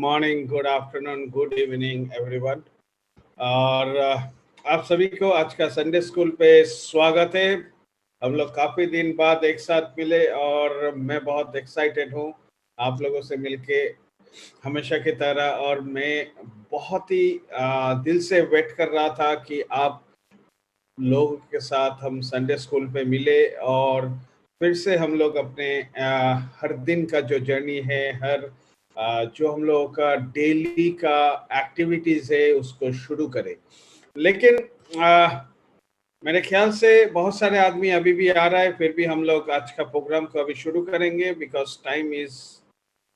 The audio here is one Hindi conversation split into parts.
Morning, good afternoon, good evening everyone. और आप सभी को आज का संडे स्कूल पे स्वागत है। हम लोग काफ़ी दिन बाद एक साथ मिले और मैं बहुत एक्साइटेड हूँ आप लोगों से मिलके हमेशा की तरह। और मैं बहुत ही दिल से वेट कर रहा था कि आप लोगों के साथ हम संडे स्कूल पे मिले और फिर से हम लोग अपने हर दिन का जो जर्नी है, हर जो हम लोगों का डेली का एक्टिविटीज़ है उसको शुरू करें। लेकिन मेरे ख्याल से बहुत सारे आदमी अभी भी आ रहा है, फिर भी हम लोग आज का प्रोग्राम को अभी शुरू करेंगे because time is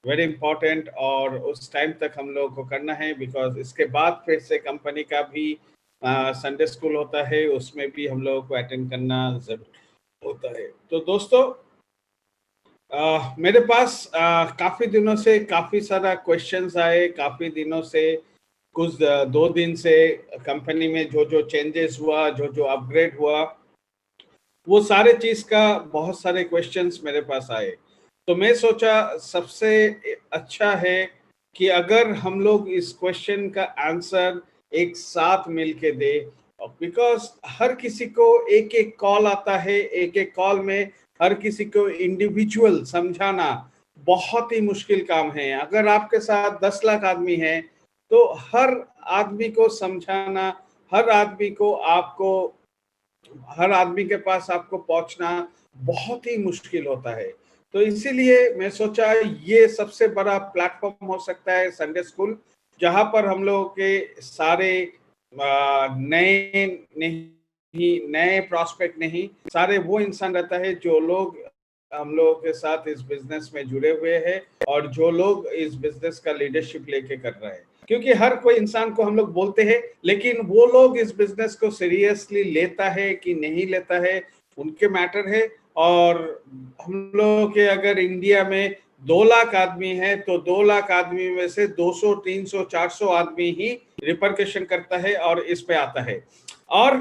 very important और उस टाइम तक हम लोगों को करना है। बिकॉज इसके बाद फिर से कंपनी का भी संडे स्कूल होता है, उसमें भी हम लोगों को अटेंड करना जरूर होता है। तो दोस्तों, मेरे पास काफ़ी दिनों से काफ़ी सारा क्वेश्चंस आए, काफ़ी दिनों से कुछ 2 दिन से कंपनी में जो जो चेंजेस हुआ, जो जो अपग्रेड हुआ, वो सारे चीज़ का बहुत सारे क्वेश्चंस मेरे पास आए। तो मैं सोचा सबसे अच्छा है कि अगर हम लोग इस क्वेश्चन का आंसर एक साथ मिलके दे, बिकॉज हर किसी को एक एक कॉल आता है, एक एक कॉल में हर किसी को इंडिविजुअल समझाना बहुत ही मुश्किल काम है। अगर आपके साथ 10 लाख आदमी हैं तो हर आदमी को समझाना, हर आदमी को आपको, हर आदमी के पास आपको पहुंचना बहुत ही मुश्किल होता है। तो इसीलिए मैं सोचा ये सबसे बड़ा प्लेटफॉर्म हो सकता है संडे स्कूल, जहां पर हम लोगों के सारे नए नहीं, नए प्रॉस्पेक्ट नहीं, सारे वो इंसान रहता है जो लोग हम लोगों के साथ इस बिजनेस में जुड़े हुए हैं और जो लोग इस बिजनेस का लीडरशिप लेके कर रहे हैं। क्योंकि हर कोई इंसान को हम लोग बोलते हैं, लेकिन वो लोग इस बिजनेस को सीरियसली लेता है कि नहीं लेता है उनके मैटर है। और हम लोग के अगर इंडिया में 2 लाख आदमी है तो 2 लाख आदमी में से 200, 300, 400 आदमी ही रिपरकशन करता है और इस पे आता है। और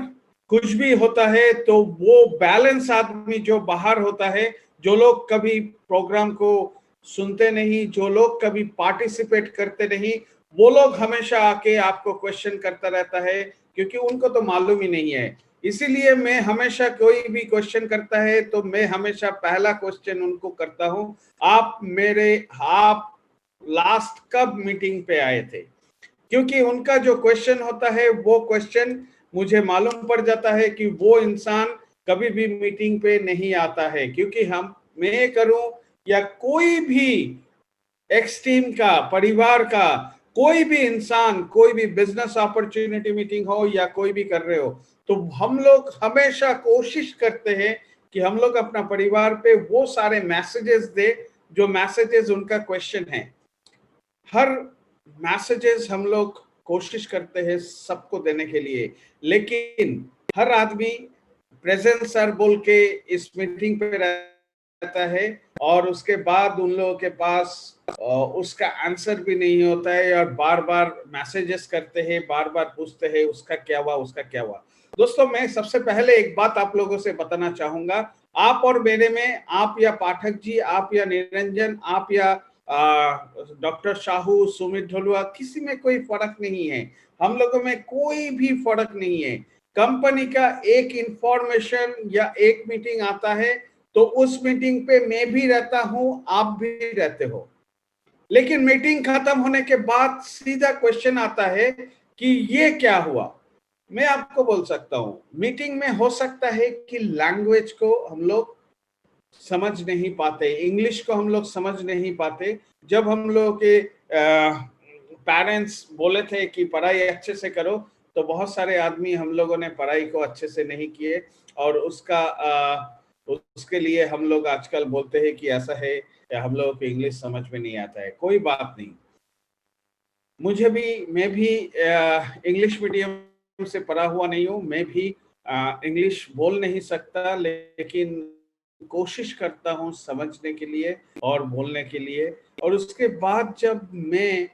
कुछ भी होता है तो वो बैलेंस आदमी जो बाहर होता है, जो लोग कभी प्रोग्राम को सुनते नहीं, जो लोग कभी पार्टिसिपेट करते नहीं, वो लोग हमेशा आके आपको क्वेश्चन करता रहता है क्योंकि उनको तो मालूम ही नहीं है। इसीलिए मैं हमेशा, कोई भी क्वेश्चन करता है तो मैं हमेशा पहला क्वेश्चन उनको करता हूं, आप लास्ट कब मीटिंग पे आए थे? क्योंकि उनका जो क्वेश्चन होता है वो क्वेश्चन मुझे मालूम पड़ जाता है कि वो इंसान कभी भी मीटिंग पे नहीं आता है। क्योंकि मैं करूं या कोई भी एक्स टीम का, परिवार का कोई भी इंसान, कोई भी बिजनेस अपॉर्चुनिटी मीटिंग हो या कोई भी कर रहे हो, तो हम लोग हमेशा कोशिश करते हैं कि हम लोग अपना परिवार पे वो सारे मैसेजेस दे जो मैसेजेस उनका क्वेश्चन है। हर मैसेजेस हम लोग कोशिश करते हैं सबको देने के लिए, लेकिन हर आदमी प्रेजेंट सर बोल के इस मीटिंग पे रहता है और उसके बाद उन लोगों के पास उसका आंसर भी नहीं होता है और बार बार मैसेजेस करते हैं, बार बार पूछते हैं उसका क्या हुआ, उसका क्या हुआ। दोस्तों, मैं सबसे पहले एक बात आप लोगों से बताना चाहूंगा। आप और मेरे में, आप या पाठक जी, आप या निरंजन, आप या डॉक्टर शाहू, सुमित ढोलुआ, किसी में कोई फर्क नहीं है। हम लोगों में कोई भी फर्क नहीं है। कंपनी का एक इंफॉर्मेशन या एक मीटिंग आता है तो उस मीटिंग पे मैं भी रहता हूं, आप भी रहते हो, लेकिन मीटिंग खत्म होने के बाद सीधा क्वेश्चन आता है कि ये क्या हुआ। मैं आपको बोल सकता हूं, मीटिंग में हो सकता है कि लैंग्वेज को हम लोग समझ नहीं पाते, इंग्लिश को हम लोग समझ नहीं पाते। जब हम लोग के पेरेंट्स बोले थे कि पढ़ाई अच्छे से करो, तो बहुत सारे आदमी, हम लोगों ने पढ़ाई को अच्छे से नहीं किए और उसके लिए हम लोग आजकल बोलते हैं कि ऐसा है, हम लोगों को इंग्लिश समझ में नहीं आता है। कोई बात नहीं, मैं भी इंग्लिश मीडियम से पढ़ा हुआ नहीं हूँ, मैं भी इंग्लिश बोल नहीं सकता, लेकिन कोशिश करता हूँ समझने के लिए और बोलने के लिए। और उसके बाद जब मैं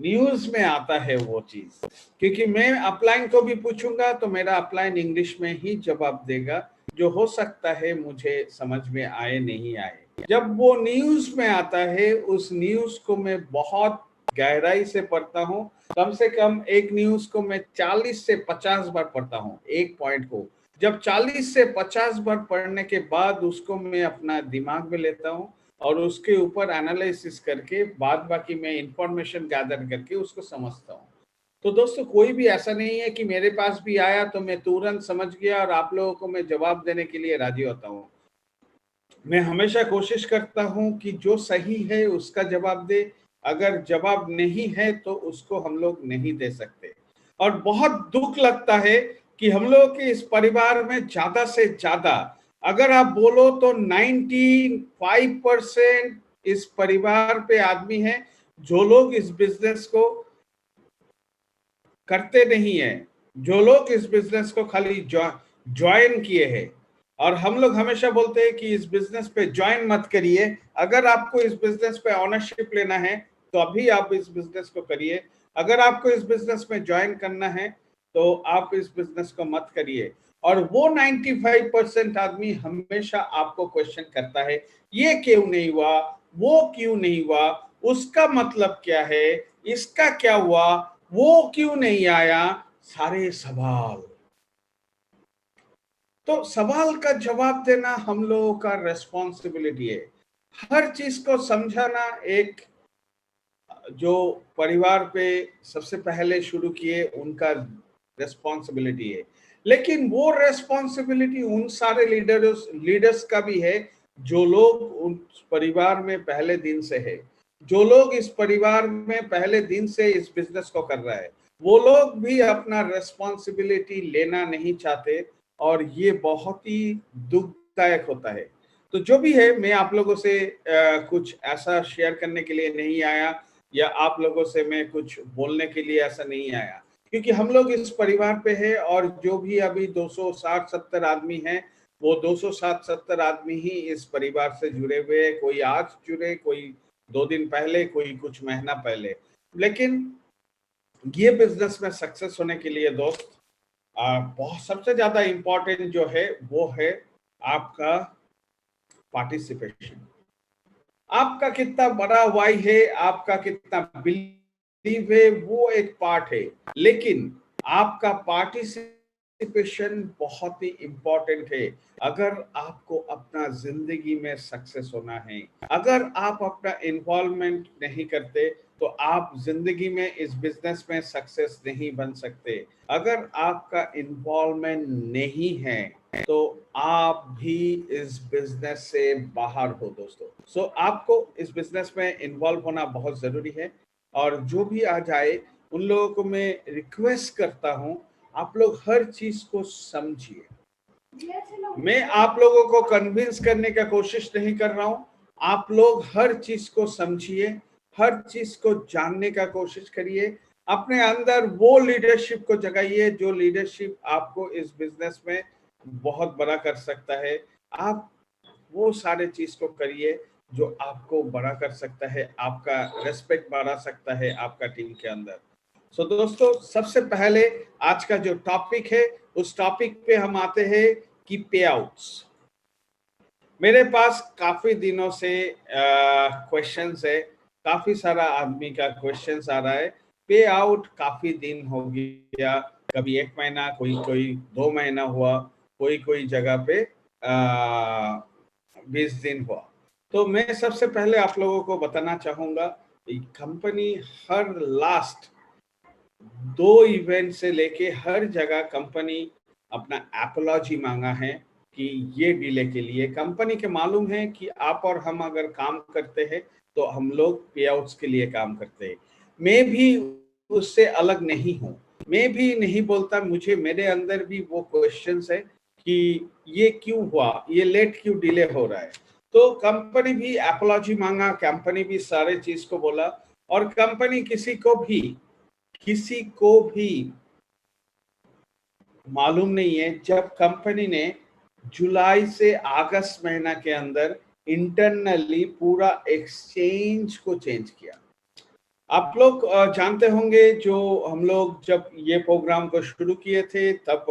न्यूज में आता है वो चीज, क्योंकि मैं अपलाइन को भी पूछूंगा तो मेरा अपलाइन इंग्लिश में ही जवाब देगा, जो हो सकता है मुझे समझ में आए नहीं आए। जब वो न्यूज में आता है, उस न्यूज को मैं बहुत गहराई से पढ़ता हूँ। कम से कम एक न्यूज को मैं 40 से 50 बार पढ़ता हूँ, एक पॉइंट को। जब 40 से 50 बार पढ़ने के बाद उसको मैं अपना दिमाग में लेता हूँ और उसके ऊपर एनालिसिस करके बाद बाकी मैं इंफॉर्मेशन गैदर करके उसको समझता हूँ। तो दोस्तों, कोई भी ऐसा नहीं है कि मेरे पास भी आया तो मैं तुरंत समझ गया और आप लोगों को मैं जवाब देने के लिए राजी होता हूँ। मैं हमेशा कोशिश करता हूं कि जो सही है उसका जवाब दे, अगर जवाब नहीं है तो उसको हम लोग नहीं दे सकते। और बहुत दुख लगता है कि हम लोग के इस परिवार में ज्यादा से ज्यादा, अगर आप बोलो तो 95% इस परिवार पे आदमी है जो लोग इस बिजनेस को करते नहीं है, जो लोग इस बिजनेस को खाली ज्वाइन किए हैं। और हम लोग हमेशा बोलते हैं कि इस बिजनेस पे ज्वाइन मत करिए, अगर आपको इस बिजनेस पे ऑनरशिप लेना है तो अभी आप इस बिजनेस को करिए, अगर आपको इस बिजनेस में ज्वाइन करना है तो आप इस बिजनेस को मत करिए। और वो 95% आदमी हमेशा आपको क्वेश्चन करता है, ये क्यों नहीं हुआ, वो क्यों नहीं हुआ, उसका मतलब क्या है, इसका क्या हुआ, वो क्यों नहीं आया, सारे सवाल। तो सवाल का जवाब देना हम लोगों का रेस्पॉन्सिबिलिटी है। हर चीज को समझाना एक जो परिवार पे सबसे पहले शुरू किए उनका रेस्पॉन्सिबिलिटी है। लेकिन वो रेस्पॉन्सिबिलिटी उन सारे लीडर्स का भी है जो लोग उस परिवार में पहले दिन से है, जो लोग इस परिवार में पहले दिन से इस बिजनेस को कर रहा है। वो लोग भी अपना रेस्पॉन्सिबिलिटी लेना नहीं चाहते और ये बहुत ही दुखदायक होता है। तो जो भी है, मैं आप लोगों से कुछ ऐसा शेयर करने के लिए नहीं आया या आप लोगों से मैं कुछ बोलने के लिए ऐसा नहीं आया, क्योंकि हम लोग इस परिवार पे है और जो भी अभी 260-70 आदमी हैं, वो 260-70 आदमी ही इस परिवार से जुड़े हुए हैं। कोई आज जुड़े, कोई 2 दिन पहले, कोई कुछ महीना पहले। लेकिन ये बिजनेस में सक्सेस होने के लिए दोस्त, बहुत सबसे ज्यादा इम्पोर्टेंट जो है वो है आपका पार्टिसिपेशन। आपका कितना बड़ा वाई है, आपका कितना बिलीव है, वो एक पार्ट है, लेकिन आपका पार्टिसिपेशन बहुत ही इंपॉर्टेंट है। अगर आपको अपना जिंदगी में सक्सेस होना है, अगर आप अपना इन्वॉल्वमेंट नहीं करते तो आप जिंदगी में इस बिजनेस में सक्सेस नहीं बन सकते। अगर आपका इन्वॉल्वमेंट नहीं है तो आप भी इस बिजनेस से बाहर हो दोस्तों। सो आपको इस बिजनेस में इन्वॉल्व होना बहुत जरूरी है। और जो भी आ जाए उन लोगों को मैं रिक्वेस्ट करता हूं, आप लोग हर चीज को समझिए। मैं आप लोगों को कन्विंस करने का कोशिश नहीं कर रहा हूं, आप लोग हर चीज को समझिए, हर चीज को जानने का कोशिश करिए, अपने अंदर वो लीडरशिप को जगाइए जो लीडरशिप आपको इस बिजनेस में बहुत बड़ा कर सकता है। आप वो सारे चीज को करिए जो आपको बड़ा कर सकता है, आपका रेस्पेक्ट बढ़ा सकता है आपका टीम के अंदर। सो दोस्तों, सबसे पहले आज का जो टॉपिक है उस टॉपिक पे हम आते हैं कि पे आउट्स। मेरे पास काफी दिनों से क्वेश्चंस है, काफी सारा आदमी का क्वेश्चंस आ रहा है। पे आउट काफी दिन हो गया, कभी 1 महीना, कोई कोई 2 महीना हुआ, कोई कोई जगह पे 20 दिन हुआ। तो मैं सबसे पहले आप लोगों को बताना चाहूंगा, कंपनी हर लास्ट 2 इवेंट से लेके हर जगह कंपनी अपना एपोलॉजी मांगा है कि ये डिले के लिए। कंपनी के मालूम है कि आप और हम अगर काम करते हैं तो हम लोग पे आउट्स के लिए काम करते हैं। मैं भी उससे अलग नहीं हूँ, मैं भी नहीं बोलता, मुझे मेरे अंदर भी वो क्वेश्चंस है कि ये क्यों हुआ, ये लेट क्यों डिले हो रहा है। तो कंपनी भी एपोलॉजी मांगा, कंपनी भी सारे चीज को बोला। और कंपनी किसी को भी मालूम नहीं है, जब कंपनी ने जुलाई से अगस्त महीना के अंदर इंटरनली पूरा एक्सचेंज को चेंज किया। आप लोग जानते होंगे, जो हम लोग जब ये प्रोग्राम को शुरू किए थे तब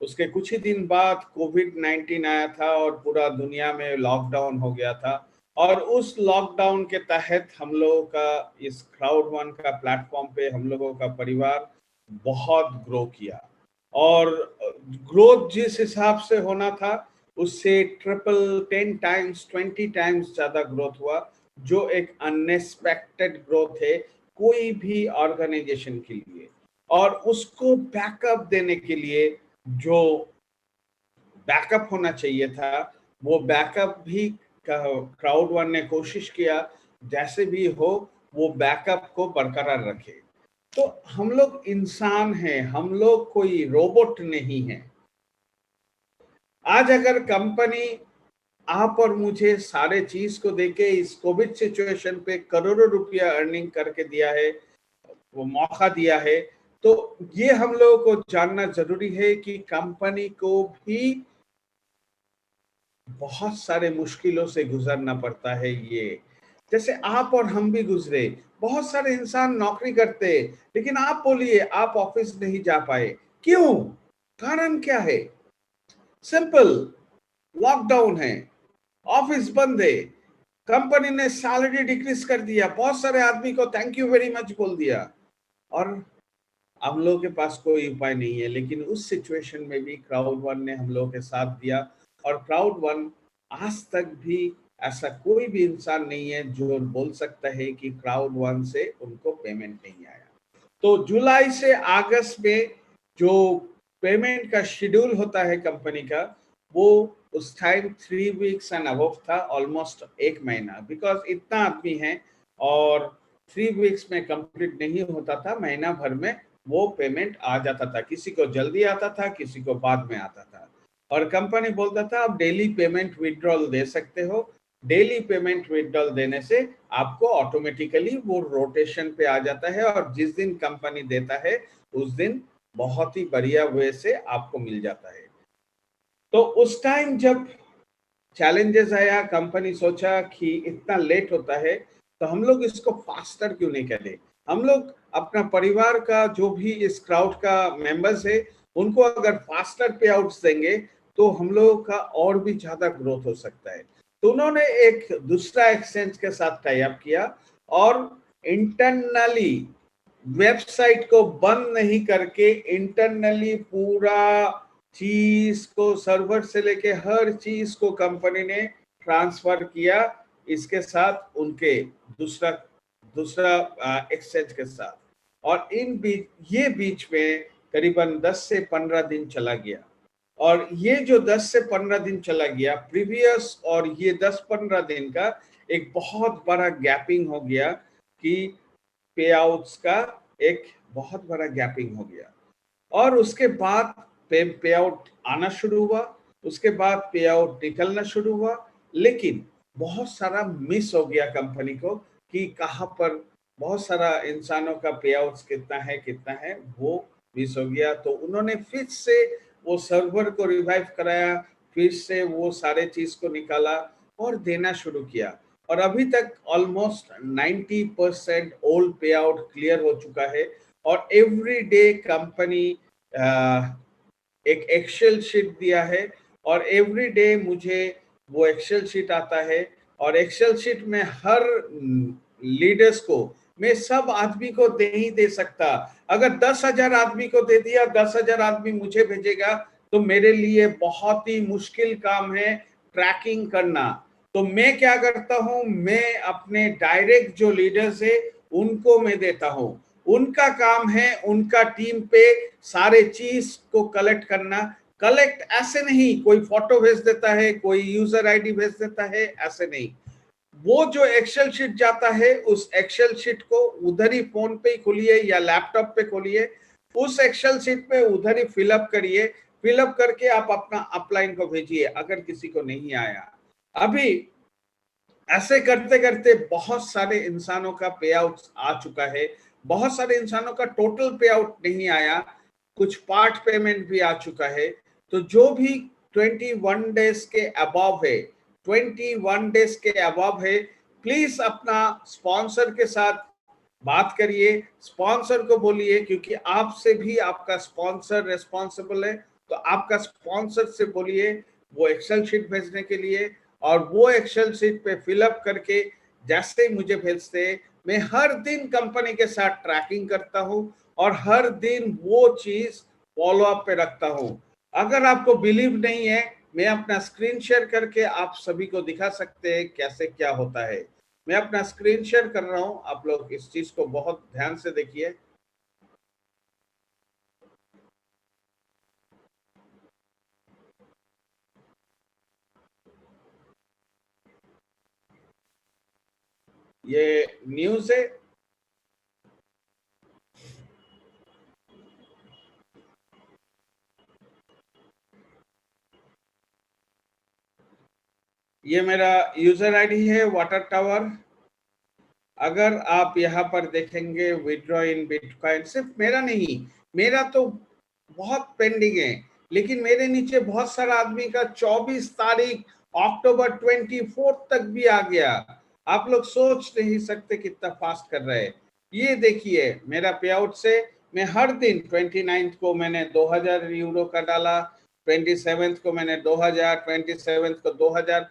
उसके कुछ ही दिन बाद कोविड-19 आया था और पूरा दुनिया में लॉकडाउन हो गया था। और उस लॉकडाउन के तहत हम लोगों का इस क्राउड वन का प्लेटफॉर्म पे हम लोगों का परिवार बहुत ग्रो किया, और ग्रोथ जिस हिसाब से होना था उससे ट्रिपल, 10 टाइम्स, 20 टाइम्स ज्यादा ग्रोथ हुआ, जो एक अनएक्सपेक्टेड ग्रोथ है कोई भी ऑर्गेनाइजेशन के लिए। और उसको बैकअप देने के लिए जो बैकअप होना चाहिए था, वो बैकअप भी क्राउड वन ने कोशिश किया जैसे भी हो वो बैकअप को बरकरार रखे। तो हम लोग इंसान हैं, हम लोग कोई रोबोट नहीं है। आज अगर कंपनी आप और मुझे सारे चीज को देके इस कोविड सिचुएशन पे करोड़ों रुपया अर्निंग करके दिया है, वो मौका दिया है, तो ये हम लोगों को जानना जरूरी है कि कंपनी को भी बहुत सारे मुश्किलों से गुजरना पड़ता है। ये जैसे आप और हम भी गुजरे, बहुत सारे इंसान नौकरी करते, लेकिन आप बोलिए आप ऑफिस नहीं जा पाए, क्यों? कारण क्या है? सिंपल, लॉकडाउन है, ऑफिस बंद है, कंपनी ने सैलरी डिक्रीज कर दिया, बहुत सारे आदमी को थैंक यू वेरी मच बोल दिया, और हम लोगों के पास कोई उपाय नहीं है। लेकिन उस सिचुएशन में भी क्राउड वन ने हम लोगों के साथ दिया, और क्राउड वन आज तक भी ऐसा कोई भी इंसान नहीं है जो बोल सकता है कि क्राउड वन से उनको पेमेंट नहीं आया। तो जुलाई से अगस्त में जो पेमेंट का शेड्यूल होता है कंपनी का, वो उस टाइम 3 वीक्स एंड अबव था, ऑलमोस्ट 1 महीना, बिकॉज इतना आदमी है और 3 वीक्स में कंप्लीट नहीं होता था, महीना भर में वो पेमेंट आ जाता था। किसी को जल्दी आता था, किसी को बाद में आता था, और कंपनी बोलता था आप डेली पेमेंट विड्रॉल दे सकते हो। डेली पेमेंट विड्रॉल देने से आपको ऑटोमेटिकली वो रोटेशन पे आ जाता है, और जिस दिन कंपनी देता है उस दिन बहुत ही बढ़िया वे से आपको मिल जाता है। तो उस टाइम जब चैलेंजेस आया, कंपनी सोचा कि इतना लेट होता है तो हम लोग इसको फास्टर क्यों नहीं करें। हम लोग अपना परिवार का जो भी इस क्राउड का मेंबर्स है उनको अगर फास्टर पे आउट्स देंगे तो हम लोगों का और भी ज्यादा ग्रोथ हो सकता है। तो उन्होंने एक दूसरा एक्सचेंज के साथ टाई अप किया, और इंटरनली वेबसाइट को बंद नहीं करके इंटरनली पूरा चीज को, सर्वर से लेके हर चीज को कंपनी ने ट्रांसफर किया इसके साथ, उनके दूसरा दूसरा एक्सचेंज के साथ। और ये बीच में करीबन 10 से 15 दिन चला गया, और ये जो 10 से 15 दिन चला गया प्रीवियस, और ये 10-15 दिन का एक बहुत बड़ा गैपिंग हो गया कि पे आउट्स का एक बहुत बड़ा गैपिंग हो गया। और उसके बाद पे आउट आना शुरू हुआ, उसके बाद पे आउट निकलना शुरू हुआ, लेकिन बहुत सारा मिस हो गया कंपनी को कि कहाँ पर बहुत सारा इंसानों का पे आउट्स कितना है वो मिस हो गया। तो उन्होंने फिर से वो सर्वर को रिवाइव कराया, फिर से वो सारे चीज को निकाला और देना शुरू किया, और अभी तक ऑलमोस्ट 90% ओल्ड पे आउट क्लियर हो चुका है। और एवरी डे कंपनी एक एक्सेल शीट दिया है, और एवरी डे मुझे वो एक्सेल शीट आता है, और एक्सेल शीट में हर लीडर्स को मैं सब आदमी को दे ही दे सकता। अगर 10,000 आदमी को दे दिया, 10,000 आदमी मुझे भेजेगा, तो मेरे लिए बहुत ही मुश्किल काम है ट्रैकिंग करना। तो मैं क्या करता हूं, मैं अपने डायरेक्ट जो लीडर्स है उनको मैं देता हूं, उनका काम है उनका टीम पे सारे चीज को कलेक्ट करना। कलेक्ट ऐसे नहीं कोई फोटो भेज देता है, कोई यूजर आईडी भेज देता है, ऐसे नहीं। वो जो एक्सेल शीट जाता है उस एक्सेल शीट को उधर ही फोन पे खोलिए या लैपटॉप पे खोलिए, उस एक्सेल शीट पे उधर ही फिलअप करिए, फिलअप करके आप अपना अपलाइन को भेजिए अगर किसी को नहीं आया। अभी ऐसे करते करते बहुत सारे इंसानों का पे आउट आ चुका है, बहुत सारे इंसानों का टोटल पे आउट नहीं आया, कुछ पार्ट पेमेंट भी आ चुका है। तो जो भी 21 डेज के अबव है, 21 डेज के अबव है, प्लीज अपना स्पॉन्सर के साथ बात करिए, स्पॉन्सर को बोलिए, क्योंकि आपसे भी आपका स्पॉन्सर रिस्पॉन्सिबल है। तो आपका स्पॉन्सर से बोलिए वो एक्सेल शीट भेजने के लिए, और वो एक्सेल शीट पे फिलअप करके जैसे ही मुझे भेजते हैं, मैं हर दिन कंपनी के साथ ट्रैकिंग करता हूँ और हर दिन वो चीज फॉलो अप पे रखता हूँ। अगर आपको बिलीव नहीं है, मैं अपना स्क्रीन शेयर करके आप सभी को दिखा सकते हैं कैसे क्या होता है। मैं अपना स्क्रीन शेयर कर रहा हूं, आप लोग इस चीज को बहुत ध्यान से देखिए। ये न्यूज है। ये मेरा यूजर आईडी है वाटर टावर। अगर आप यहाँ पर देखेंगे विड्रॉ इन बिटकॉइन, सिर्फ मेरा नहीं, मेरा तो बहुत पेंडिंग है, लेकिन मेरे नीचे बहुत सारा आदमी का 24 तारीख अक्टूबर 24 तक भी आ गया। आप लोग सोच नहीं सकते कितना फास्ट कर रहे हैं। ये देखिए मेरा पे आउट से मैं हर दिन 29 को मैंने 2000 यूरो का डाला, 27 को मैंने 2000, 27 को 2000।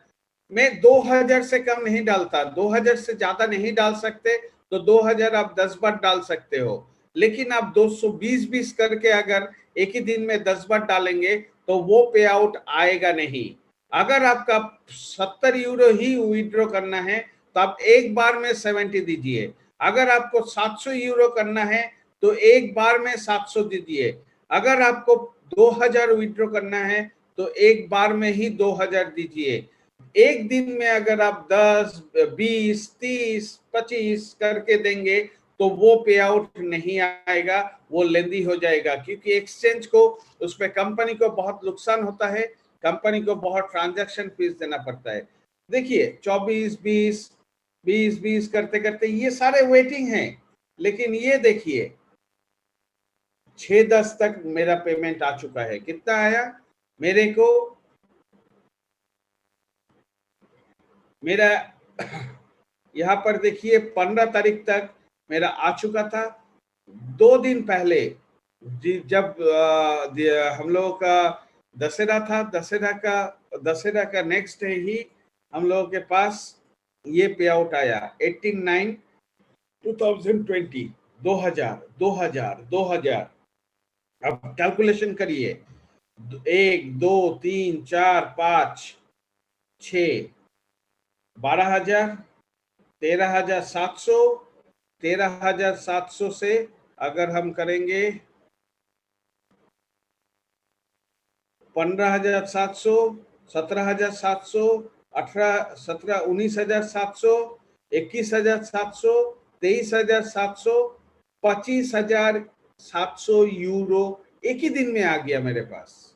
मैं 2000 से कम नहीं डालता, 2000 से ज्यादा नहीं डाल सकते, तो 2000 आप 10 बार डाल सकते हो। लेकिन आप 220-20 करके अगर एक ही दिन में 10 बार डालेंगे तो वो पे आउट आएगा नहीं। अगर आपका 70 यूरो ही विड्रॉ करना है तो आप एक बार में 70 दीजिए। अगर आपको 700 यूरो करना है तो एक बार में 700 दीजिए। अगर आपको 2000 विड्रॉ करना है तो एक बार में ही 2000 दीजिए। एक दिन में अगर आप 10, 20, 30, 25 करके देंगे तो वो पे आउट नहीं आएगा, वो लेंदी हो जाएगा, क्योंकि एक्सचेंज को, उसमें कंपनी को बहुत नुकसान होता है, कंपनी को बहुत ट्रांजैक्शन फीस देना पड़ता है। देखिए 24, 20, 20, 20 करते करते ये सारे वेटिंग हैं, लेकिन ये देखिए 6-10 तक मेरा पेमेंट आ चुका है। कितना आया मेरे को? मेरा यहाँ पर देखिए 15 तारीख तक मेरा आ चुका था। 2 दिन पहले जब हम लोगों का दशहरा था, दशहरा का नेक्स्ट डे ही हम लोगों के पास ये पे आउट आया 18/9/2020। 2000, 2000, 2000। अब कैलकुलेशन करिए, 1, 2, 3, 4, 5, 6, 12,000, 13,700, 13,700 से अगर हम करेंगे 15,700, 17,700, 18, 17, 19,700, 21,700, 23,700, 25,700 यूरो एक ही दिन में आ गया मेरे पास।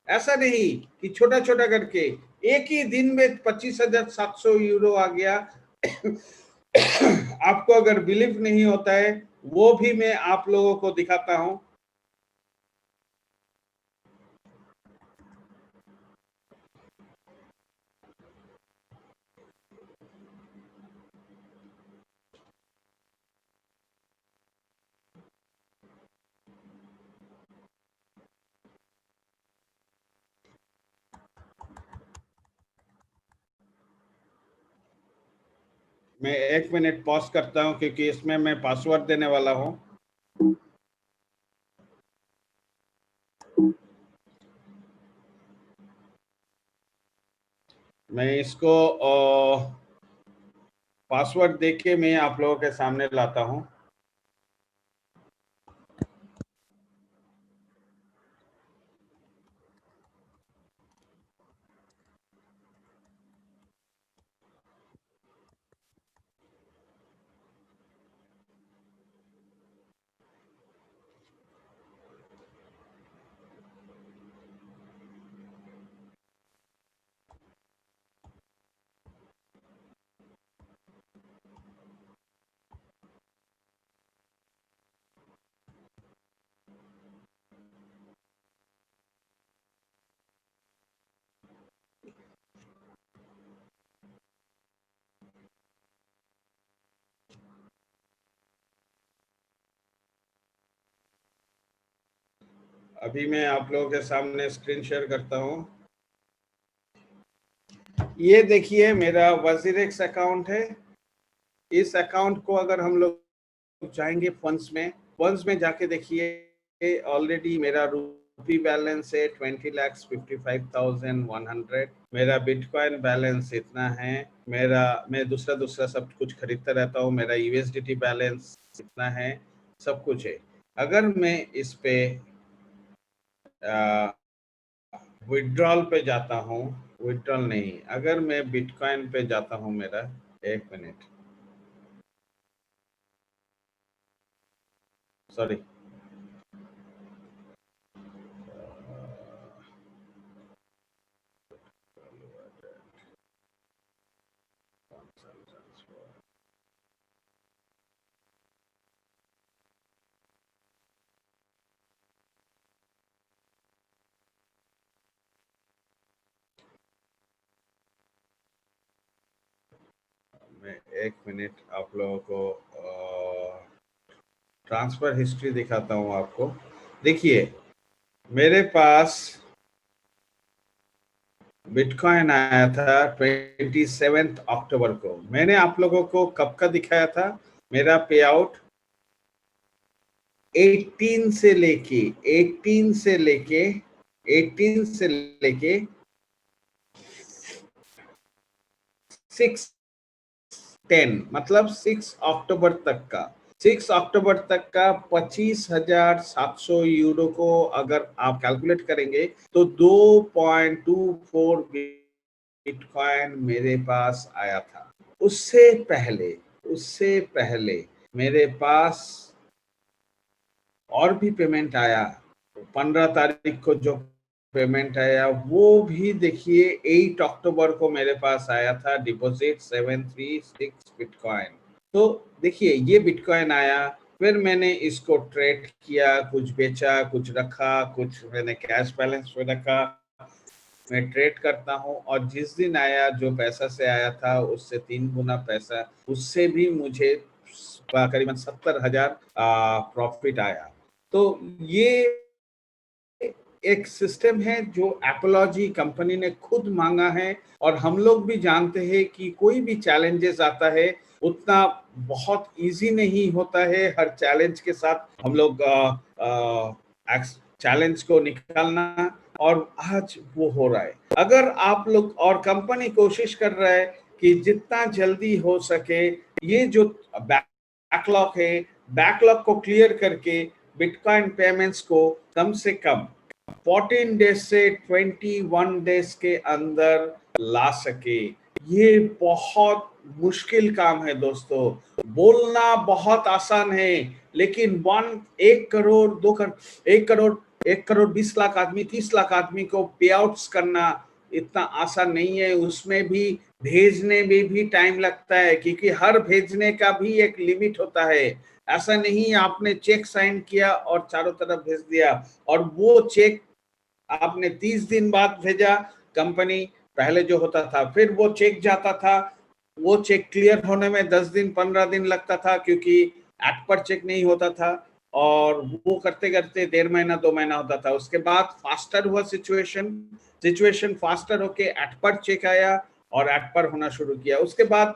ऐसा नहीं कि छोटा छोटा करके, एक ही दिन में 25,700 यूरो आ गया। आपको अगर बिलीव नहीं होता है, वो भी मैं आप लोगों को दिखाता हूं। मैं 1 मिनट पॉज करता हूं क्योंकि इसमें मैं पासवर्ड देने वाला हूं। मैं इसको पासवर्ड देके मैं आप लोगों के सामने लाता हूं। अभी मैं आप लोगों के सामने स्क्रीन शेयर करता हूं। ये देखिए मेरा वजीरेक्स अकाउंट है। इस अकाउंट को अगर हम लोग जाएंगे फंड्स में जाके देखिए, ऑलरेडी मेरा रूपी बैलेंस है 20,55,100। मेरा बिटकॉइन बैलेंस इतना है। मैं दूसरा दूसरा सब कुछ खरीदता रहता हूँ। मेरा यूएसडीटी बैलेंस इतना है, सब कुछ है। अगर मैं इस पे विड्रॉल पे जाता हूँ, विड्रॉल नहीं, अगर मैं बिटकॉइन पे जाता हूँ मेरा, एक मिनट, सॉरी, मैं एक मिनट आप लोगों को ट्रांसफर हिस्ट्री दिखाता हूँ आपको। देखिए मेरे पास बिटकॉइन आया था 27 अक्टूबर को। मैंने आप लोगों को कब का दिखाया था? मेरा पे आउट 18 से लेके 18 से लेके 18 से लेके 6/10 मतलब 6 अक्टूबर तक का, 6 अक्टूबर तक का 25,700 यूरो को अगर आप कैलकुलेट करेंगे तो 2.24 बिटकॉइन मेरे पास आया था। उससे पहले मेरे पास और भी पेमेंट आया। 15 तारीख को जो पेमेंट आया वो भी देखिए 8 अक्टूबर को मेरे पास आया था, डिपॉजिट 736 बिटकॉइन। तो देखिए ये बिटकॉइन आया, फिर मैंने इसको ट्रेड किया, कुछ बेचा, कुछ रखा, कुछ मैंने कैश बैलेंस में रखा। मैं ट्रेड करता हूँ और जिस दिन आया, जो पैसा से आया था उससे 3 गुना पैसा, उससे भी मुझे करीबन 70,000 प्रॉफिट आया। तो ये एक सिस्टम है जो एपोलॉजी कंपनी ने खुद मांगा है, और हम लोग भी जानते हैं कि कोई भी चैलेंजेस आता है उतना बहुत इजी नहीं होता है। हर चैलेंज के साथ हम लोग चैलेंज को निकालना, और आज वो हो रहा है। अगर आप लोग और कंपनी कोशिश कर रहा है कि जितना जल्दी हो सके ये जो बैकलॉग है, बैकलॉग को क्लियर करके बिटकॉइन पेमेंट्स को कम से कम 14 डेज से 21 डेज के अंदर ला सके। ये बहुत मुश्किल काम है दोस्तों। बोलना बहुत आसान है, लेकिन 1 करोड़ 2 करोड़ 1 करोड़ 1 करोड़ 20 लाख आदमी, 30 लाख आदमी को पे आउट्स करना इतना आसान नहीं है। उसमें भी भेजने में भी टाइम लगता है, क्योंकि हर भेजने का भी एक लिमिट होता है। ऐसा नहीं आपने चेक साइन किया और चारों तरफ भेज दिया, और वो चेक आपने 30 दिन बाद भेजा। कंपनी पहले जो होता था, फिर वो चेक जाता था, वो चेक क्लियर होने में 10 दिन 15 दिन लगता था, क्योंकि एट पर चेक नहीं होता था, और वो करते करते 1.5 महीना 2 महीना होता था। उसके बाद फास्टर हुआ सिचुएशन फास्टर होके एट पर चेक आया और एट पर होना शुरू किया। उसके बाद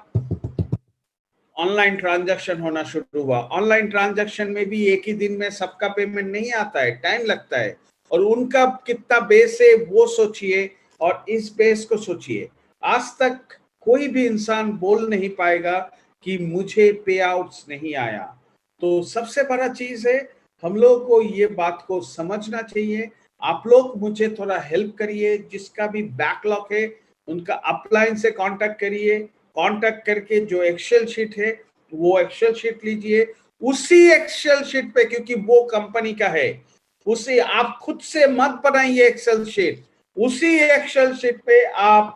ऑनलाइन ट्रांजैक्शन होना शुरू हुआ। ऑनलाइन ट्रांजैक्शन में भी एक ही दिन में सबका पेमेंट नहीं आता है, टाइम लगता है, और उनका कितना बेस है वो सोचिए, और इस बेस को सोचिए। आज तक कोई भी इंसान बोल नहीं पाएगा कि मुझे पे आउट्स नहीं आया। तो सबसे बड़ा चीज है, हम लोग को ये बात को समझना चाहिए। आप लोग मुझे थोड़ा हेल्प करिए, जिसका भी बैकलॉग है उनका अपलाइन से कांटेक्ट करिए। कांटेक्ट करके जो एक्सेल शीट है वो एक्सेल शीट लीजिए। उसी एक्सेल शीट पे, क्योंकि वो कंपनी का है, उसे आप खुद से मत बनाइए एक्सेल शीट। उसी एक्सेल शीट पे आप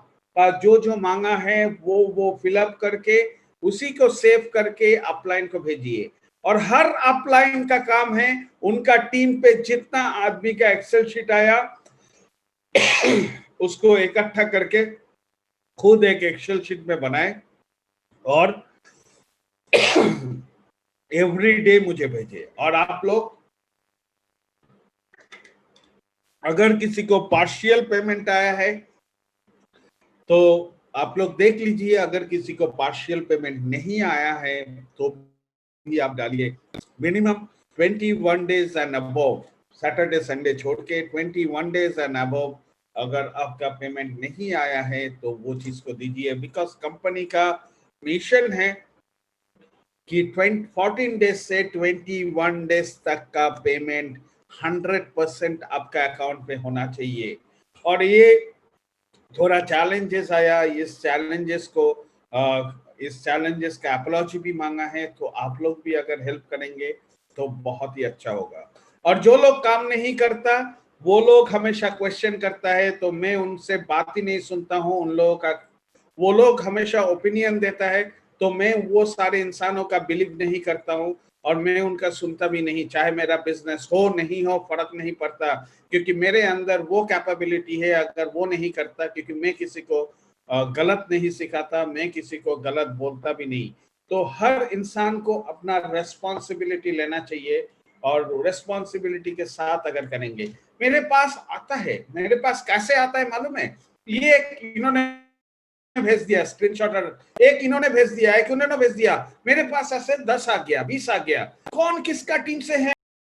जो जो मांगा है वो फिलअप करके उसी को सेव करके अपलाइन को भेजिए। और हर अपलाइन का काम है उनका टीम पे जितना आदमी का एक्सेल शीट आया उसको इकट्ठा करके खुद एक एक्सेल शीट में बनाए, और एवरी डे मुझे भेजे। और आप लोग अगर किसी को पार्शियल पेमेंट आया है तो आप लोग देख लीजिए, अगर किसी को पार्शियल पेमेंट नहीं आया है तो भी आप डालिए minimum 21 days and above, Saturday Sunday छोड़ के 21 डेज एंड अबव अगर आपका पेमेंट नहीं आया है तो वो चीज को दीजिए, बिकॉज कंपनी का मिशन है कि 14 डेज से 21 डेज तक का पेमेंट 100% आपका अकाउंट पे होना चाहिए। और ये थोड़ा चैलेंजेस आया, इस चैलेंजेस का अपॉलॉजी भी मांगा है, तो आप लोग भी अगर हेल्प करेंगे तो बहुत ही अच्छा होगा। और जो लोग काम नहीं करता वो लोग हमेशा क्वेश्चन करता है, तो मैं उनसे बात ही नहीं सुनता हूँ उन लोगों का। वो लोग हमेशा ओपिनियन देता है, तो मैं वो सारे इंसानों का बिलीव नहीं करता हूँ और मैं उनका सुनता भी नहीं, चाहे मेरा बिजनेस हो नहीं हो फर्क नहीं पड़ता, क्योंकि मेरे अंदर वो कैपेबिलिटी है। अगर वो नहीं करता, क्योंकि मैं किसी को गलत नहीं सिखाता, मैं किसी को गलत बोलता भी नहीं। तो हर इंसान को अपना रेस्पॉन्सिबिलिटी लेना चाहिए, और रेस्पॉन्सिबिलिटी के साथ अगर करेंगे। मेरे पास आता है, मेरे पास कैसे आता है मालूम है? ये इन्होंने भेज दिया स्क्रीनशॉट, एक इन्होंने भेज दिया, एक इन्होंने भेज दिया, मेरे पास ऐसे 10 आ गया, 20 आ गया। कौन किसका टीम से